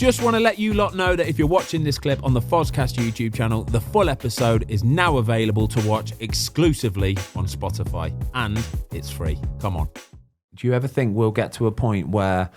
Just want to let you lot know that if you're watching this clip on the Fozcast YouTube channel, the full episode is now available to watch exclusively on Spotify, and it's free. Come on. Do you ever think we'll get to a point where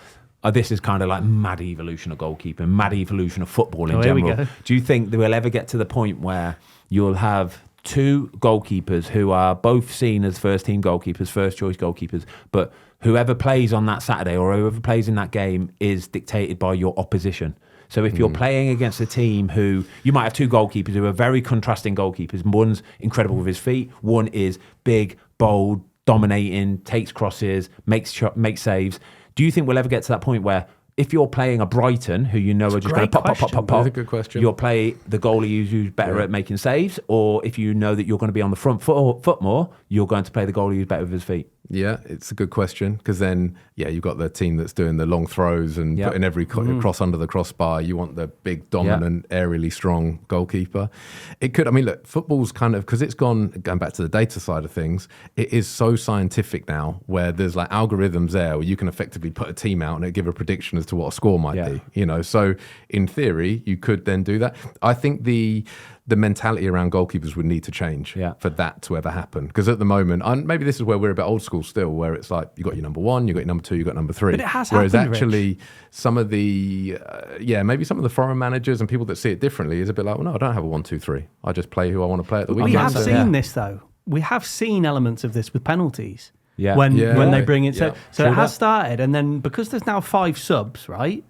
this is kind of like mad evolution of goalkeeping, mad evolution of football in general? Here we go. Do you think that we'll ever get to the point where you'll have two goalkeepers who are both seen as first-team goalkeepers, first-choice goalkeepers, but whoever plays on that Saturday or whoever plays in that game is dictated by your opposition? So if you're playing against a team who, you might have two goalkeepers who are very contrasting goalkeepers. One's incredible with his feet. One is big, bold, dominating, takes crosses, makes saves. Do you think we'll ever get to that point where if you're playing a Brighton, who you know are just going to pop, That's a good question. You'll play the goalie who's better at making saves, or if you know that you're going to be on the front foot more, you're going to play the goalie who's better with his feet? Yeah, it's a good question, because then, you've got the team that's doing the long throws and putting every cross under the crossbar. You want the big, dominant, aerially strong goalkeeper. It could, look, football's kind of, because it's going back to the data side of things, it is so scientific now, where there's like algorithms there where you can effectively put a team out and it give a prediction as to what a score might be. So in theory, you could then do that. I think the mentality around goalkeepers would need to change for that to ever happen. Because at the moment, and maybe this is where we're a bit old school still, where it's like, you got your number one, you got your number two, you got number three. But it has Whereas happened, actually, Rich. some of the, maybe some of the foreign managers and people that see it differently is a bit like, well, no, I don't have a 1-2-3. I just play who I want to play at the weekend. We have seen this, though. We have seen elements of this with penalties. Yeah. When they bring it. So True it has started, and then because there's now 5 subs, right?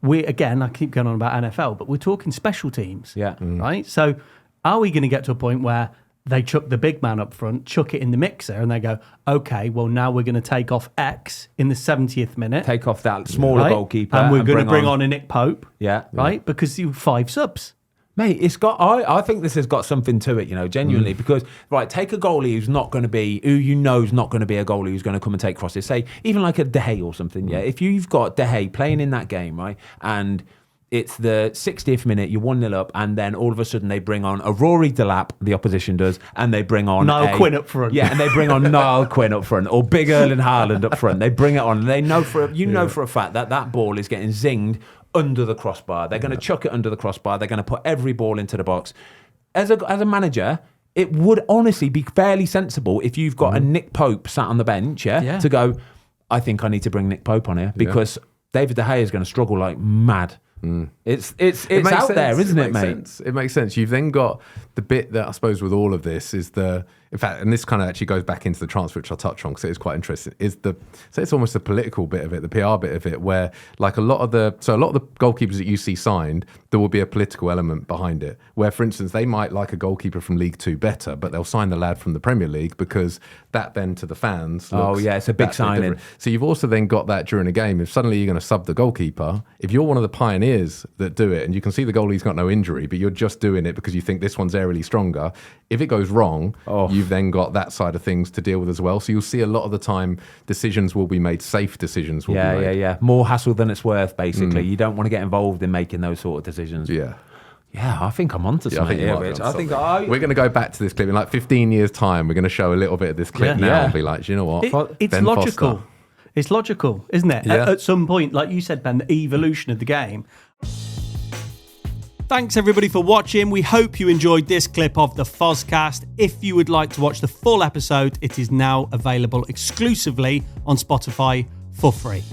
I keep going on about NFL, but we're talking special teams. Right? So are we going to get to a point where they chuck the big man up front, chuck it in the mixer, and they go, okay, well, now we're going to take off X in the 70th minute. Take off that smaller goalkeeper. And we're going to bring on a Nick Pope. Right? Because you 5 subs. Mate, it's got. I think this has got something to it, genuinely, because take a goalie who's not going to be, who you know is not going to be a goalie who's going to come and take crosses. Say even like a De Gea or something. If you've got De Gea playing in that game, right, and it's the 60th minute, you're 1-0 up, and then all of a sudden they bring on a Rory Delap, the opposition does, and they bring on Niall Quinn up front. Yeah, and they bring on Niall Quinn up front, or Big Erling Haaland up front. They bring it on. They know for a fact that ball is getting zinged under the crossbar. They're going to chuck it under the crossbar. They're going to put every ball into the box. As a manager, it would honestly be fairly sensible if you've got a Nick Pope sat on the bench, to go, I think I need to bring Nick Pope on here, because David De Gea is going to struggle like mad. It's out there, isn't it, mate? It makes sense. You've then got the bit that I suppose with all of this is in fact, and this kind of actually goes back into the transfer, which I'll touch on because it is quite interesting, it's almost the political bit of it, the PR bit of it, where like a lot of the goalkeepers that you see signed, there will be a political element behind it, where, for instance, they might like a goalkeeper from League 2 better, but they'll sign the lad from the Premier League because that then to the fans looks, it's a big signing. So you've also then got that during a game, if suddenly you're going to sub the goalkeeper, if you're one of the pioneers that do it, and you can see the goalie's got no injury, but you're just doing it because you think this one's aerially stronger, if it goes wrong, you've then got that side of things to deal with as well. So you'll see a lot of the time decisions will be made, safe decisions will be made. Yeah. More hassle than it's worth, basically. You don't want to get involved in making those sort of decisions. Yeah, I think I'm onto something here, Rich. We're going to go back to this clip in like 15 years' time. We're going to show a little bit of this clip now and be like, do you know what? It's Ben logical. Foster. It's logical, isn't it? Yeah. At some point, like you said, Ben, the evolution of the game. Thanks everybody for watching. We hope you enjoyed this clip of the Fozcast. If you would like to watch the full episode, it is now available exclusively on Spotify for free.